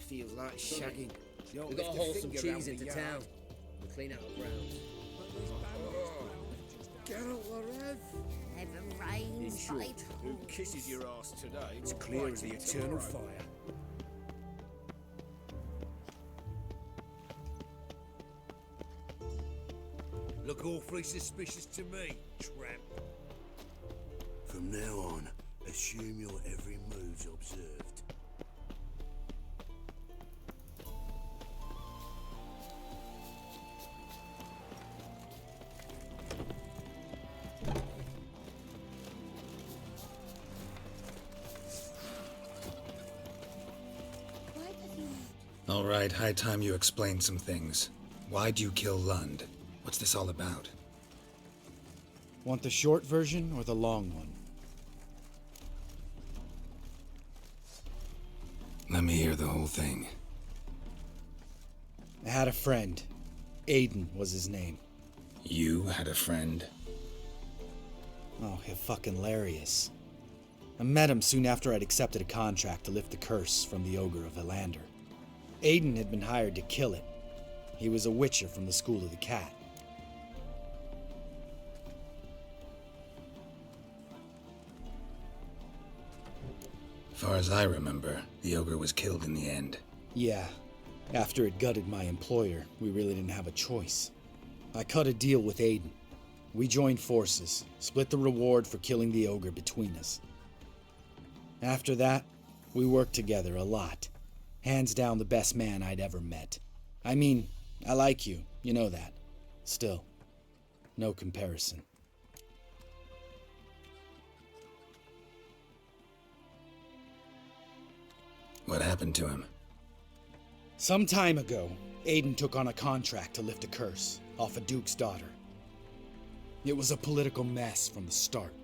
Feels like shagging. We've got to haul some cheese into town. We'll clean out the grounds. Geralt Larev. Heaven rains. In short, who kisses your ass today? It's clear as the eternal fire. Look awfully suspicious to me, tramp. From now on, assume your every move's observed. All right, high time you explain some things. Why'd you kill Lund? What's this all about? Want the short version or the long one? Let me hear the whole thing. I had a friend. Aiden was his name. You had a friend? Oh, fucking hilarious. I met him soon after I'd accepted a contract to lift the curse from the Ogre of Elander. Aiden had been hired to kill it. He was a witcher from the School of the Cat. Far as I remember, the ogre was killed in the end. Yeah. After it gutted my employer, we really didn't have a choice. I cut a deal with Aiden. We joined forces, split the reward for killing the ogre between us. After that, we worked together a lot. Hands down the best man I'd ever met. I mean, I like you, you know that. Still, no comparison. What happened to him? Some time ago, Aiden took on a contract to lift a curse off a duke's daughter. It was a political mess from the start.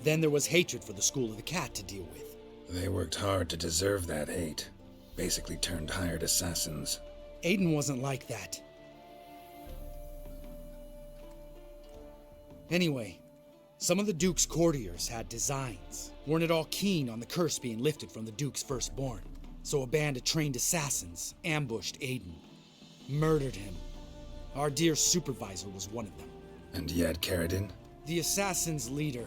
Then there was hatred for the School of the Cat to deal with. They worked hard to deserve that hate. Basically turned hired assassins. Aiden wasn't like that. Anyway, some of the Duke's courtiers had designs. Weren't at all keen on the curse being lifted from the Duke's firstborn. So a band of trained assassins ambushed Aiden. Murdered him. Our dear supervisor was one of them. And Yad Karadin? The assassin's leader.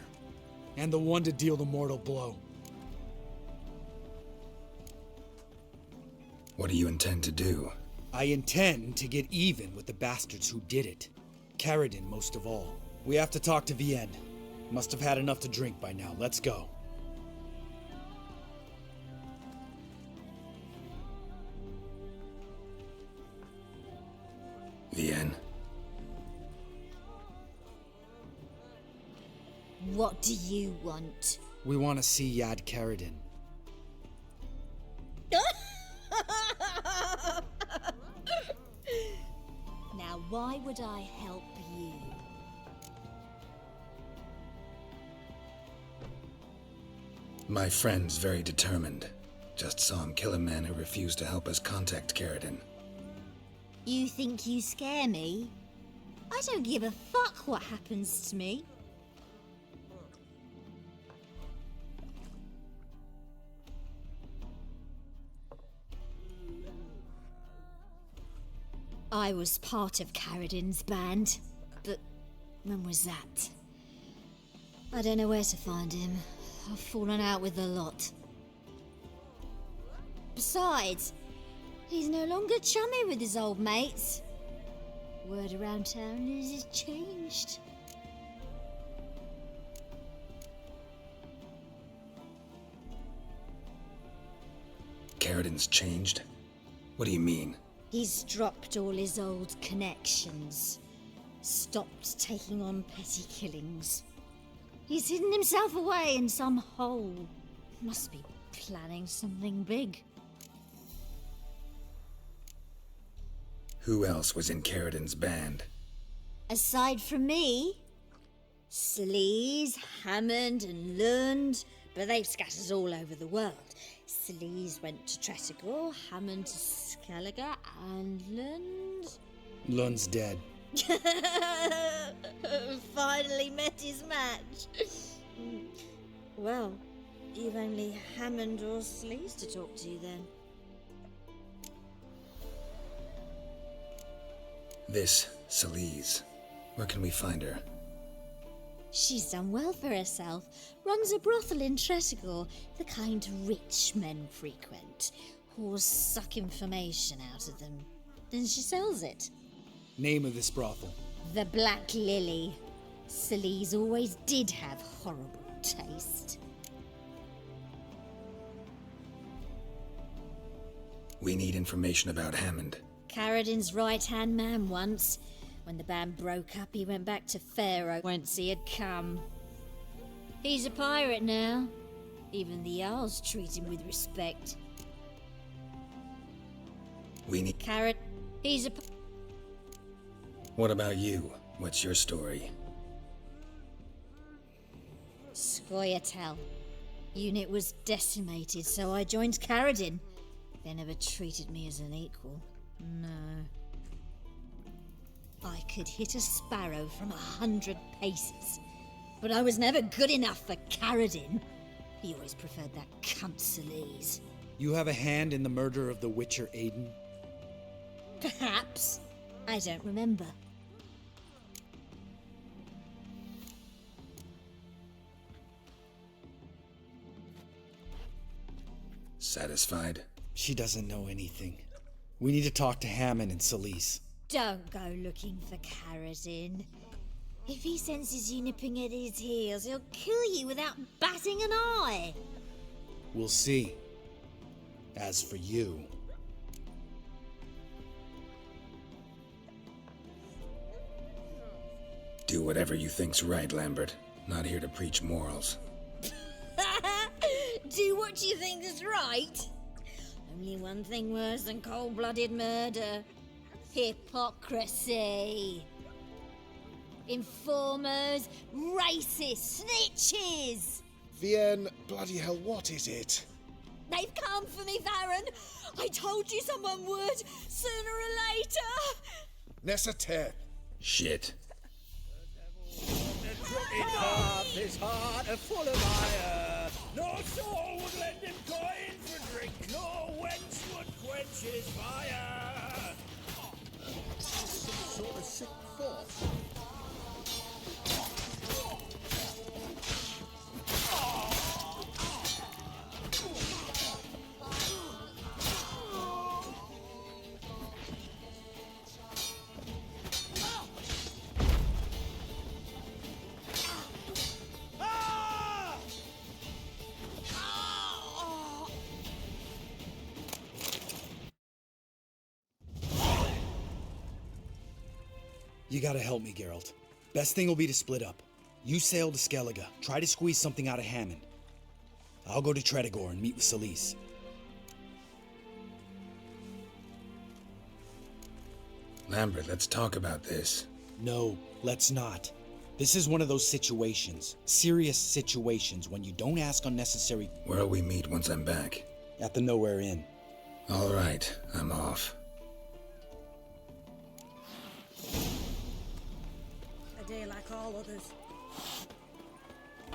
And the one to deal the mortal blow. What do you intend to do? I intend to get even with the bastards who did it. Karadin most of all. We have to talk to Vienne. Must have had enough to drink by now. Let's go. Vienne? What do you want? We want to see Yad Karadin. Now, why would I help you? My friend's very determined. Just saw him kill a man who refused to help us contact Karadin. You think you scare me? I don't give a fuck what happens to me. I was part of Karadin's band, but when was that? I don't know where to find him. I've fallen out with a lot. Besides, he's no longer chummy with his old mates. Word around town is he's changed. Karadin's changed? What do you mean? He's dropped all his old connections. Stopped taking on petty killings. He's hidden himself away in some hole. Must be planning something big. Who else was in Karadin's band? Aside from me, Sleaze, Hammond and Lund, but they've scattered all over the world. Sleaze went to Tretogor, Hammond to Skellige, and Lund... Lund's dead. Finally met his match. Well, you've only Hammond or Sleaze to talk to then. This Sleaze. Where can we find her? She's done well for herself. Runs a brothel in Tretogor, the kind rich men frequent. Whores suck information out of them. Then she sells it. Name of this brothel? The Black Lily. Sleaze always did have horrible taste. We need information about Hammond. Karadin's right-hand man once. When the band broke up, he went back to Pharaoh whence he had come. He's a pirate now. Even the Jarls treat him with respect. We need... He's a... What about you? What's your story? Scoia'tael. Unit was decimated, so I joined Karadin. They never treated me as an equal. No. I could hit a sparrow from 100 paces, but I was never good enough for Karadin. He always preferred that cunt Sleaze. You have a hand in the murder of the Witcher Aiden? Perhaps. I don't remember. Satisfied? She doesn't know anything. We need to talk to Hammond and Celise. Don't go looking for Carradine. If he senses you nipping at his heels, he'll kill you without batting an eye. We'll see. As for you... Do whatever you think's right, Lambert. Not here to preach morals. Do what you think is right. Only one thing worse than cold-blooded murder. Hypocrisy. Informers, racists, snitches. Vienne, bloody hell, what is it? They've come for me, Baron. I told you someone would, sooner or later. Necessary. Shit. The crooked path is hard and full of ire. No soul would lend him coin for drink. No wench would quench his fire. Some sort of sick thought. You gotta help me, Geralt. Best thing will be to split up. You sail to Skellige, try to squeeze something out of Hammond. I'll go to Tretogor and meet with Celise. Lambert, let's talk about this. No, let's not. This is one of those situations, serious situations, when you don't ask unnecessary... Where'll we meet once I'm back? At the Nowhere Inn. All right, I'm off. A day like all others.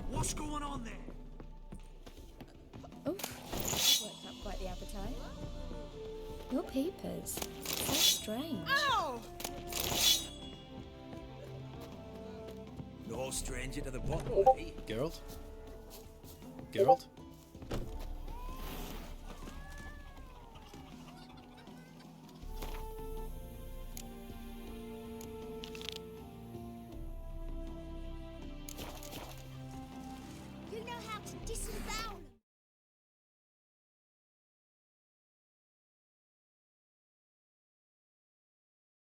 What's going on there? Oh, that worked up quite the appetite. Your peepers. So strange. Ow! No stranger to the bottle, eh? Geralt? Geralt?